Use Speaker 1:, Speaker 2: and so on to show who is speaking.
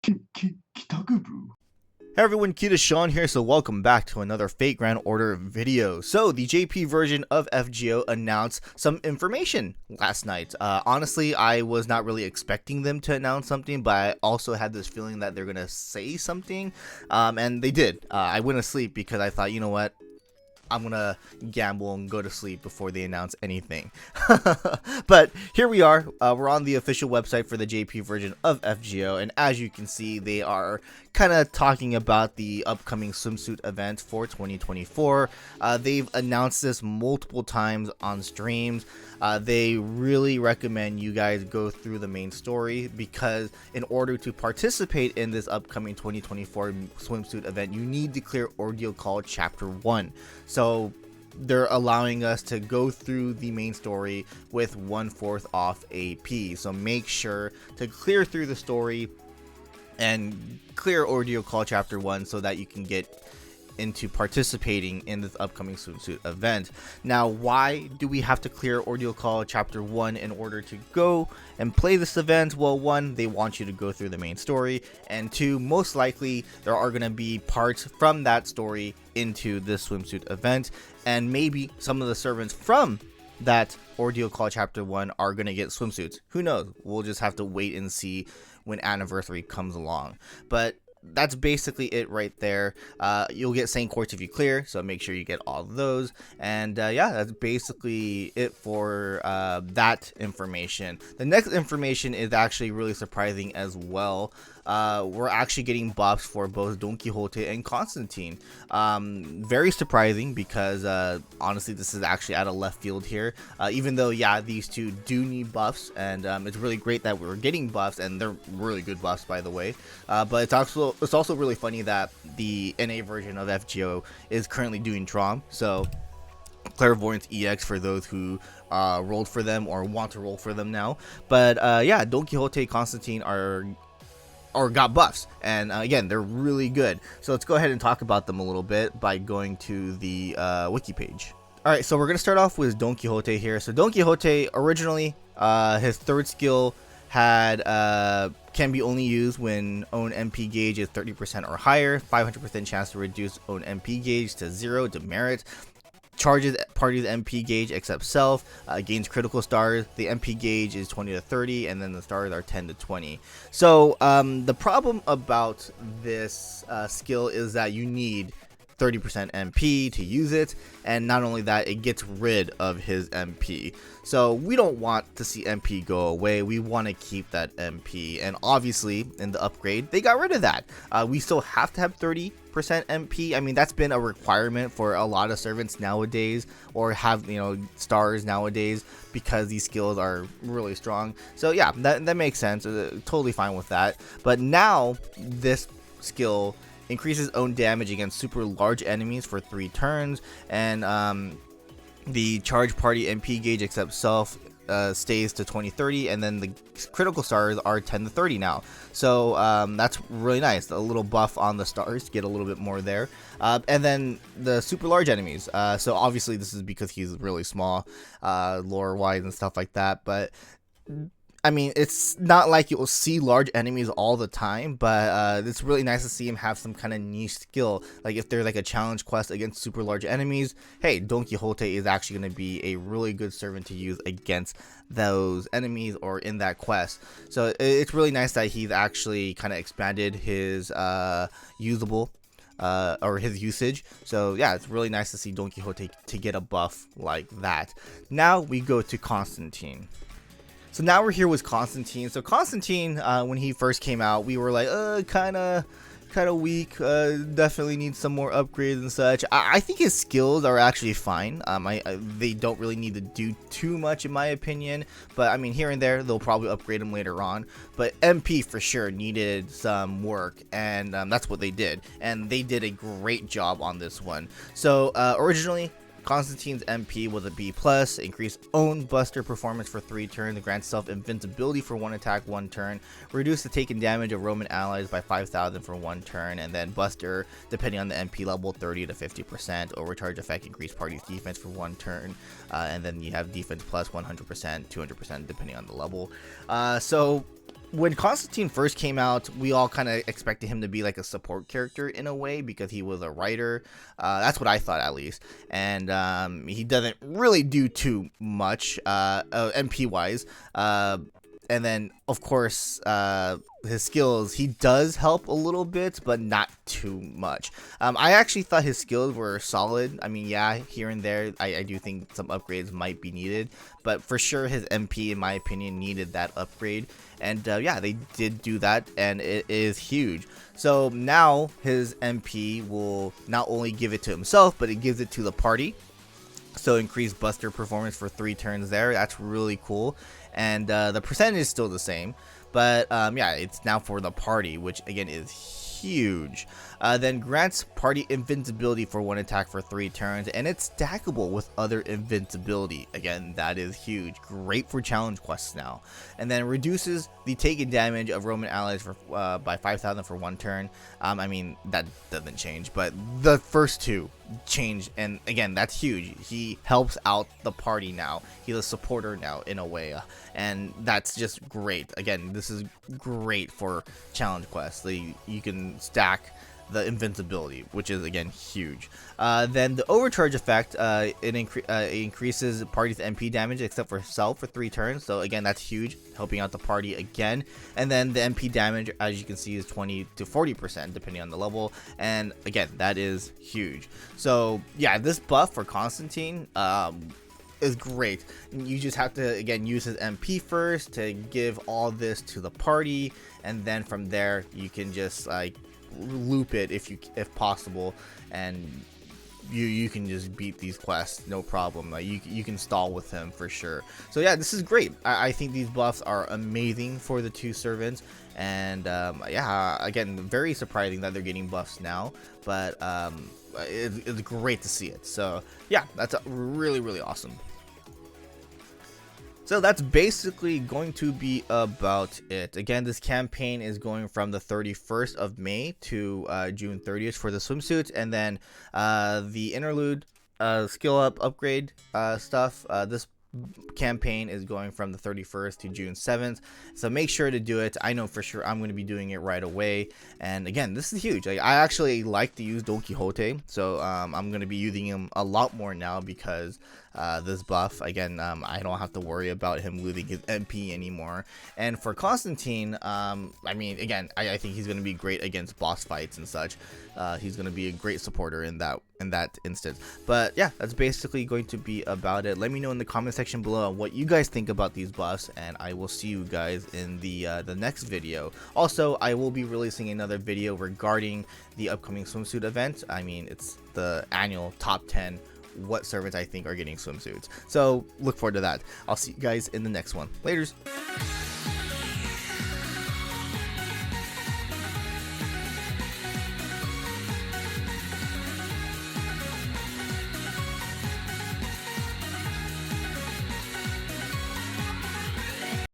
Speaker 1: Hey everyone, KitaSean here, so welcome back to another Fate Grand Order video. So, the JP version of FGO announced some information last night. Honestly, I was not really expecting them to announce something, but I also had this feeling that they're going to say something, and they did. I went to sleep because I thought, you know what? I'm gonna gamble and go to sleep before they announce anything. But here we are. We're on the official website for the JP version of FGO, and as you can see, they are kind of talking about the upcoming swimsuit event for 2024. They've announced this multiple times on streams. They really recommend you guys go through the main story, because in order to participate in this upcoming 2024 swimsuit event, you need to clear Ordeal Call Chapter 1. So they're allowing us to go through the main story with 1/4 off AP. So make sure to clear through the story and clear Ordeal Call Chapter 1 so that you can get into participating in this upcoming swimsuit event. Now, why do we have to clear Ordeal Call Chapter 1 in order to go and play this event? Well, one, they want you to go through the main story, and two, most likely there are going to be parts from that story into this swimsuit event, and maybe some of the servants from that Ordeal Call Chapter 1 are going to get swimsuits. Who knows? We'll just have to wait and see when Anniversary comes along. But that's basically it right there. You'll get Saint Quartz if you clear, so make sure you get all of those. And yeah, that's basically it for that information. The next information is actually really surprising as well. We're actually getting buffs for both Don Quixote and Constantine. Very surprising, because honestly, this is actually out of left field here. Even though, yeah, these two do need buffs, and it's really great that we're getting buffs, and they're really good buffs, by the way. But it's also really funny that the NA version of FGO is currently doing Trom. So Clairvoyance EX for those who rolled for them or want to roll for them now. But yeah, Don Quixote, Constantine got buffs, and again, they're really good. So let's go ahead and talk about them a little bit by going to the wiki page. Alright, so we're gonna start off with Don Quixote here. So Don Quixote, originally his third skill had can be only used when own MP gauge is 30% or higher, 500% chance to reduce own MP gauge to 0 demerit, charges party's MP gauge except self, gains critical stars. The MP gauge is 20 to 30, and then the stars are 10 to 20. So the problem about this skill is that you need 30% MP to use it, and not only that, it gets rid of his MP. So we don't want to see MP go away. We want to keep that MP, and obviously in the upgrade they got rid of that. We still have to have 30% MP. I mean, that's been a requirement for a lot of servants nowadays, or have, you know, stars nowadays, because these skills are really strong. So yeah, that makes sense. Totally fine with that. But now this skill increases own damage against super large enemies for 3 turns, and the charge party MP gauge except self stays to 20-30, and then the critical stars are 10 to 30 now. So that's really nice. A little buff on the stars to get a little bit more there. And then the super large enemies. So obviously this is because he's really small, lore wise and stuff like that, but I mean, it's not like you'll see large enemies all the time, but it's really nice to see him have some kind of niche skill. Like if there's like a challenge quest against super large enemies, hey, Don Quixote is actually going to be a really good servant to use against those enemies or in that quest. So it's really nice that he's actually kind of expanded his usable or his usage. So yeah, it's really nice to see Don Quixote to get a buff like that. Now we go to Constantine. So now we're here with Constantine. So Constantine, when he first came out, we were like, kind of weak. Definitely needs some more upgrades and such. I think his skills are actually fine. They don't really need to do too much, in my opinion. But I mean, here and there, they'll probably upgrade him later on. But MP for sure needed some work, and that's what they did. And they did a great job on this one. So originally, Constantine's MP was a B+, increased own Buster performance for 3 turns, grants self invincibility for 1 attack 1 turn, reduce the taken damage of Roman allies by 5,000 for 1 turn, and then Buster, depending on the MP level, 30 to 50%, overcharge effect, increase party's defense for 1 turn, and then you have defense plus 100%, 200% depending on the level. So when Constantine first came out, we all kind of expected him to be like a support character in a way because he was a writer. That's what I thought, at least. And he doesn't really do too much MP wise. And then, of course, his skills, he does help a little bit, but not too much. I actually thought his skills were solid. I mean, yeah, here and there, I do think some upgrades might be needed. But for sure, his MP, in my opinion, needed that upgrade. And yeah, they did do that, and it is huge. So now his MP will not only give it to himself, but it gives it to the party. So increased Buster performance for 3 turns there. That's really cool. And the percentage is still the same. But yeah, it's now for the party, which again is huge. Then grants party invincibility for 1 attack for 3 turns, and it's stackable with other invincibility. Again, that is huge. Great for challenge quests now. And then reduces the taken damage of Roman allies for by 5,000 for 1 turn. I mean, that doesn't change, but the first 2 change, and again, that's huge. He helps out the party now. He's a supporter now in a way, and that's just great. Again, this is great for challenge quests. You can stack the invincibility, which is again huge. Then the overcharge effect, it increases party's MP damage except for self for 3 turns. So again, that's huge, helping out the party again. And then the MP damage, as you can see, is 20 to 40% depending on the level. And again, that is huge. So yeah, this buff for Constantine is great. You just have to again use his MP first to give all this to the party, and then from there you can just like loop it if possible, and you can just beat these quests no problem. Like you can stall with him for sure. So yeah, this is great. I think these buffs are amazing for the 2 servants, and yeah, again, very surprising that they're getting buffs now, but it's great to see it. So yeah, that's really awesome. So that's basically going to be about it. Again, this campaign is going from the 31st of May to June 30th for the swimsuits, and then the interlude skill up upgrade stuff. This campaign is going from the 31st to June 7th, so make sure to do it. I know for sure I'm going to be doing it right away, and again, this is huge. I actually like to use Don Quixote, so I'm going to be using him a lot more now because this buff, again, I don't have to worry about him losing his MP anymore. And for Constantine, I mean, again, I think he's going to be great against boss fights and such. He's going to be a great supporter in that instance. But yeah, that's basically going to be about it. Let me know in the comment section below what you guys think about these buffs, and I will see you guys in the next video. Also, I will be releasing another video regarding the upcoming swimsuit event. I mean, it's the annual top 10 what servants I think are getting swimsuits. So look forward to that. I'll see you guys in the next one. Laters.